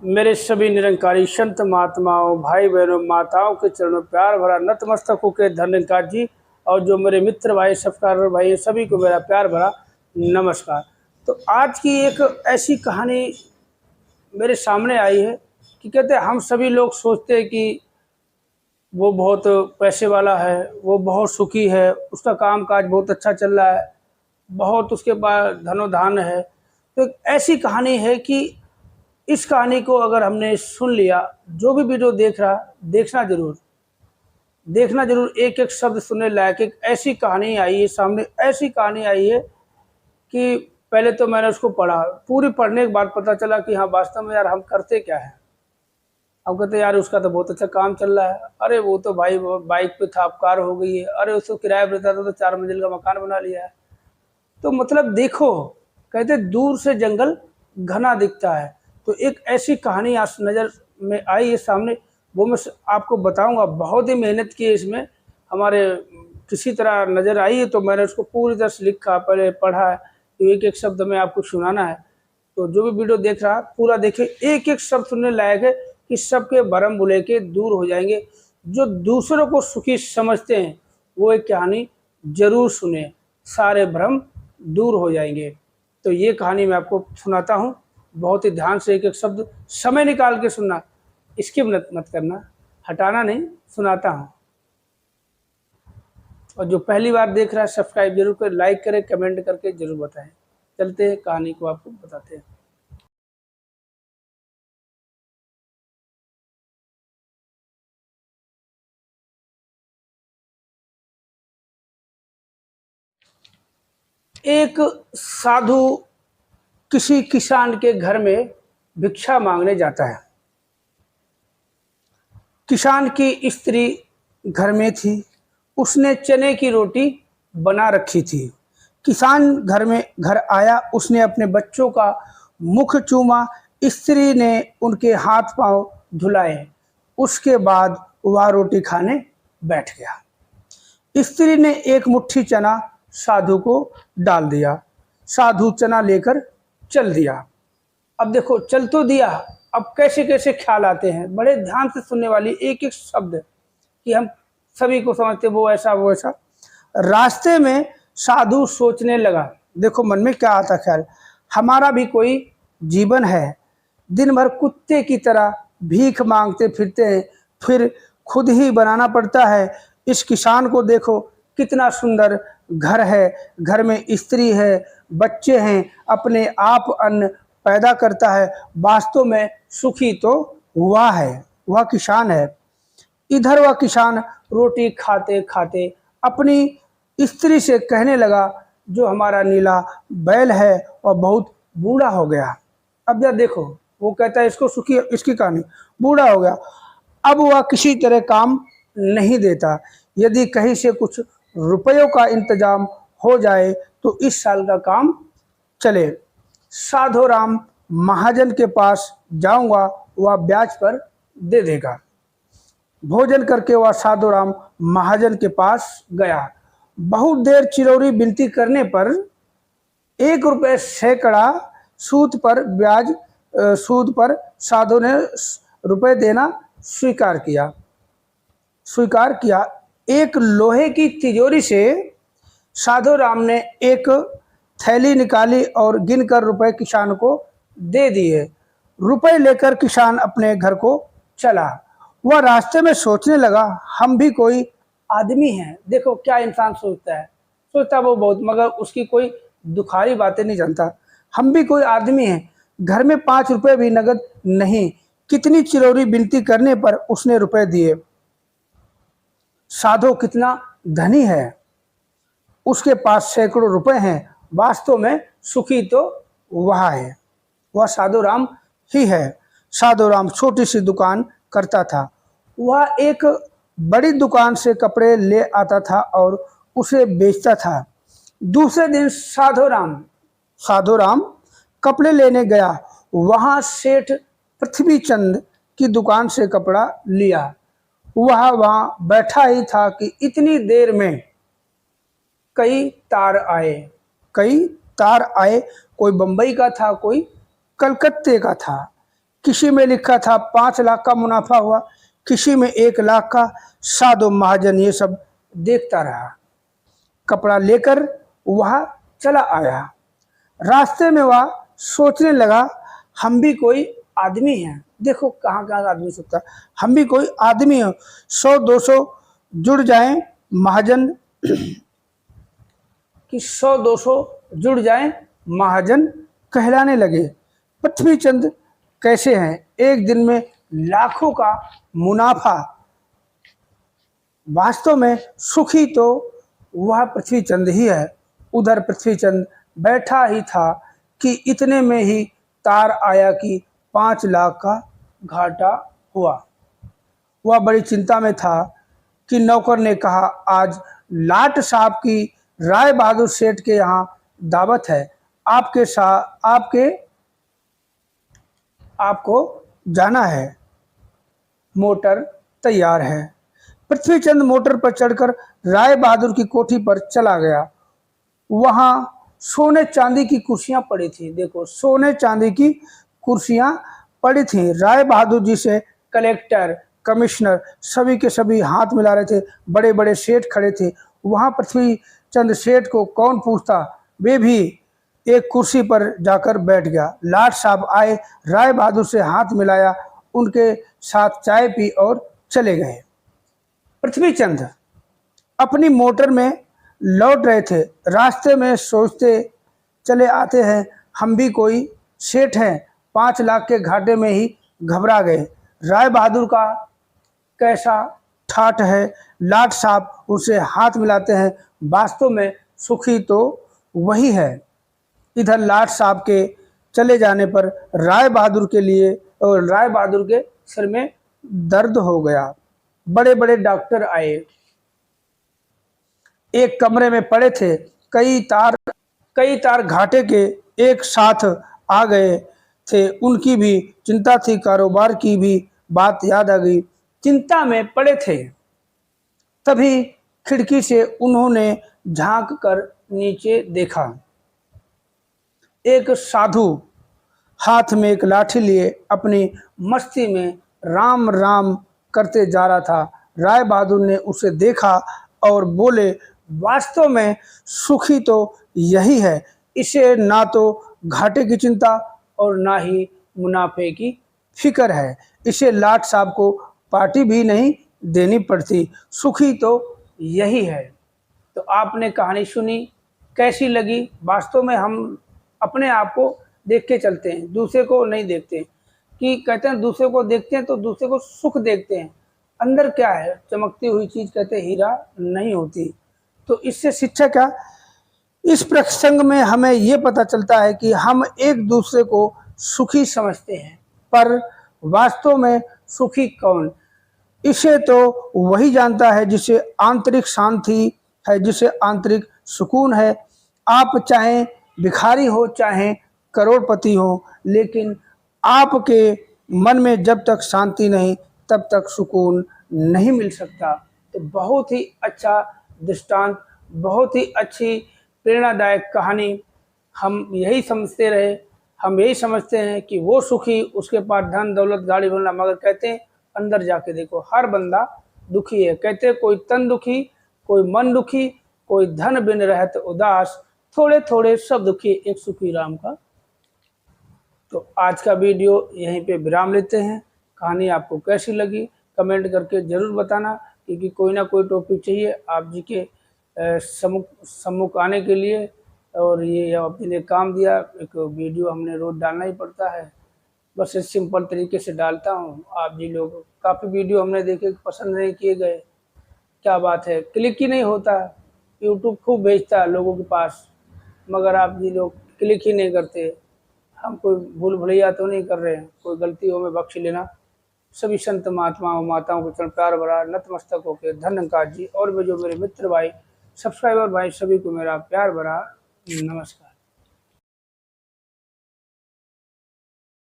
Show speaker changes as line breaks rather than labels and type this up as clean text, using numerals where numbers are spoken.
मेरे सभी निरंकारी संत महात्माओं, भाई बहनों, माताओं के चरणों प्यार भरा नतमस्तक होकर धन्यकार जी। और जो मेरे मित्र भाई, सब्सक्राइबर भाई, सभी को मेरा प्यार भरा नमस्कार। तो आज की एक ऐसी कहानी मेरे सामने आई है कि कहते हैं हम सभी लोग सोचते हैं कि वो बहुत पैसे वाला है, वो बहुत सुखी है, उसका काम काज बहुत अच्छा चल रहा है, बहुत उसके पास धनोधान है। तो एक ऐसी कहानी है कि इस कहानी को अगर हमने सुन लिया, जो भी वीडियो देख रहा, देखना जरूर, एक एक शब्द सुनने लायक। एक ऐसी कहानी आई है सामने, ऐसी कहानी आई है कि पहले तो मैंने उसको पढ़ा, पूरी पढ़ने के बाद पता चला कि हाँ वास्तव में यार हम करते क्या है। हम कहते यार उसका तो बहुत अच्छा काम चल रहा है, अरे वो तो भाई बाइक पे था, अब कार हो गई है, अरे उसको किराया पर रहता था तो 4 मंजिल का मकान बना लिया है। तो मतलब देखो, कहते दूर से जंगल घना दिखता है। तो एक ऐसी कहानी आज नज़र में आई है सामने, वो मैं आपको बताऊंगा। बहुत ही मेहनत की है इसमें, हमारे किसी तरह नज़र आई है तो मैंने उसको पूरी तरह से लिखा, पहले पढ़ा है, तो एक एक शब्द में आपको सुनाना है। तो जो भी वीडियो देख रहा पूरा देखे, एक एक शब्द सुनने लायक है कि सबके भरम भुलेखे दूर हो जाएंगे। जो दूसरों को सुखी समझते हैं वो एक कहानी जरूर सुने, सारे भ्रम दूर हो जाएंगे। तो ये कहानी मैं आपको सुनाता हूँ, बहुत ही ध्यान से एक एक शब्द समय निकाल के सुनना, स्किप मत करना, हटाना नहीं, सुनाता हूँ। और जो पहली बार देख रहा है सब्सक्राइब जरूर करें, लाइक करें, कमेंट करके जरूर बताएं। चलते हैं कहानी को आपको बताते हैं। एक साधु किसी किसान के घर में भिक्षा मांगने जाता है। किसान की स्त्री घर में थी, उसने चने की रोटी बना रखी थी। किसान घर आया, उसने अपने बच्चों का मुख चूमा, स्त्री ने उनके हाथ पांव धुलाए, उसके बाद वह रोटी खाने बैठ गया। स्त्री ने एक मुट्ठी चना साधु को डाल दिया, साधु चना लेकर चल दिया। अब देखो, चल तो दिया, अब कैसे कैसे ख्याल आते हैं, बड़े ध्यान से सुनने वाली एक एक शब्द कि हम सभी को समझते वो ऐसा वो ऐसा। रास्ते में साधु सोचने लगा, देखो मन में क्या आता ख्याल, हमारा भी कोई जीवन है, दिन भर कुत्ते की तरह भीख मांगते फिरते हैं, फिर खुद ही बनाना पड़ता है। इस किसान को देखो, कितना सुंदर घर है, घर में स्त्री है, बच्चे हैं, अपने आप अन्न पैदा करता है, वास्तव में सुखी तो हुआ है, वह किसान है। इधर वह किसान रोटी खाते खाते अपनी स्त्री से कहने लगा, जो हमारा नीला बैल है वह बहुत बूढ़ा हो गया। अब यह देखो, वो कहता है इसको सुखी, इसकी कहानी, बूढ़ा हो गया, अब वह किसी तरह काम नहीं देता, यदि कहीं से कुछ रुपयों का इंतजाम हो जाए तो इस साल का काम चले। साधु राम महाजन के पास जाऊंगा, वह ब्याज पर दे देगा। भोजन करके वह साधु राम महाजन के पास गया। बहुत देर चिरौरी विनती करने पर 1 रुपये सैकड़ा सूद पर साधु ने रुपए देना स्वीकार किया। एक लोहे की तिजोरी से साधु राम ने एक थैली निकाली और गिनकर रुपए किसान को दे दिए। रुपए लेकर किसान अपने घर को चला। वह रास्ते में सोचने लगा, हम भी कोई आदमी हैं। देखो क्या इंसान सोचता वो बहुत, मगर उसकी कोई दुखारी बातें नहीं जानता। हम भी कोई आदमी हैं, घर में 5 रुपए भी नगद नहीं। कितनी चिरौरी विनती करने पर उसने रुपए दिए। साधु कितना धनी है, उसके पास सैकड़ों रुपए हैं, वास्तव में सुखी तो वह है, वह साधु राम ही है। साधु राम छोटी सी दुकान करता था। वह एक बड़ी दुकान से कपड़े ले आता था और उसे बेचता था। दूसरे दिन साधु राम कपड़े लेने गया। वहां सेठ पृथ्वीचंद की दुकान से कपड़ा लिया। वह वहां बैठा ही था कि इतनी देर में कई तार आए। कोई बंबई का था, कोई कलकत्ते का था। किसी में लिखा था 5 लाख का मुनाफा हुआ, किसी में 1 लाख का। साधु महाजन ये सब देखता रहा। कपड़ा लेकर वह चला आया। रास्ते में वह सोचने लगा, हम भी कोई आदमी हैं। देखो कहाँ कहाँ आदमी सोचता है, हम भी कोई आदमी हैं। 100-200 जुड़ जाएं महाजन कि 100-200 जुड़ जाएं महाजन कहलाने लगे। पृथ्वीचंद कैसे हैं, एक दिन में लाखों का मुनाफा। वास्तव में सुखी तो वह पृथ्वीचंद ही है। उधर पृथ्वीचंद बैठा ही था कि इतने में ही तार आया कि 5 लाख का घाटा हुआ। वह बड़ी चिंता में था कि नौकर ने कहा, आज लाट साहब की राय बहादुर सेठ के यहाँ दावत है, आपको जाना है। मोटर तैयार है। पृथ्वीचंद मोटर पर चढ़कर राय बहादुर की कोठी पर चला गया। वहां सोने चांदी की कुर्सियां पड़ी थी। देखो सोने चांदी की कुर्सियां पड़ी थी। राय बहादुर जी से कलेक्टर, कमिश्नर सभी के सभी हाथ मिला रहे थे। बड़े बड़े सेठ खड़े थे। वहां पृथ्वीचंद सेठ को कौन पूछता, वे भी एक कुर्सी पर जाकर बैठ गया। लाट साहब आए, राय बहादुर से हाथ मिलाया, उनके साथ चाय पी और चले गए। पृथ्वीचंद अपनी मोटर में लौट रहे थे। रास्ते में सोचते चले आते हैं, हम भी कोई सेठ हैं। 5 लाख के घाटे में ही घबरा गए। राय बहादुर का कैसा ठाठ है। लाट साहब उसे हाथ मिलाते हैं। वास्तव में सुखी तो वही है। इधर लाट साहब के चले जाने पर राय बहादुर के लिए और राय बहादुर के सिर में दर्द हो गया। बड़े बड़े डॉक्टर आए, एक कमरे में पड़े थे। कई तार घाटे के एक साथ आ गए थे। उनकी भी चिंता थी, कारोबार की भी बात याद आ गई। चिंता में पड़े थे। तभी खिड़की से उन्होंने झांक कर नीचे देखा। एक साधु हाथ में एक लाठी लिए अपनी मस्ती में राम राम करते जा रहा था। राय बहादुर ने उसे देखा और बोले, वास्तव में सुखी तो यही है। इसे ना तो घाटे की चिंता और ना ही मुनाफे की फिक्र है। इसे लाट साहब को पार्टी भी नहीं देनी पड़ती। सुखी तो यही है। तो आपने कहानी सुनी, कैसी लगी? वास्तव में हम अपने आप को देख के चलते हैं, दूसरे को नहीं देखते। कि कहते हैं दूसरे को देखते हैं तो दूसरे को सुख देखते हैं। अंदर क्या है, चमकती हुई चीज़ कहते हैं हीरा नहीं होती। तो इससे शिक्षा क्या? इस प्रसंग में हमें ये पता चलता है कि हम एक दूसरे को सुखी समझते हैं, पर वास्तव में सुखी कौन? इसे तो वही जानता है जिसे आंतरिक शांति है, जिसे आंतरिक सुकून है। आप चाहे भिखारी हो, चाहे करोड़पति हो, लेकिन आपके मन में जब तक शांति नहीं तब तक सुकून नहीं मिल सकता। तो बहुत ही अच्छा दृष्टांत, बहुत ही अच्छी प्रेरणादायक कहानी। हम यही समझते हैं कि वो सुखी, उसके पास धन दौलत गाड़ी बंगला, मगर कहते हैं अंदर जाके देखो हर बंदा दुखी है। कहते हैं कोई तन दुखी, कोई मन दुखी, कोई धन बिन रहत उदास, थोड़े थोड़े सब दुखी एक सुखी राम का। तो आज का वीडियो यहीं पे विराम लेते हैं। कहानी आपको कैसी लगी कमेंट करके ज़रूर बताना, क्योंकि कोई ना कोई टॉपिक चाहिए आप जी के सम्मुख आने के लिए। और ये अपने काम दिया, एक वीडियो हमने रोज़ डालना ही पड़ता है। बस इस सिंपल तरीके से डालता हूँ। आप जी लोग काफ़ी वीडियो हमने देखे, पसंद नहीं किए गए, क्या बात है, क्लिक ही नहीं होता। यूट्यूब खूब भेजता है लोगों के पास, मगर आप जी लोग क्लिक ही नहीं करते। हम कोई भूल भुलैया तो नहीं कर रहे हैं, कोई गलती हो में बख्श लेना। सभी संत महात्माओं माताओं को चरण प्यार भरा नतमस्तक होकर धन्यवाद जी। और भी जो मेरे मित्र भाई, सब्सक्राइबर भाई, सभी को मेरा प्यार भरा नमस्कार।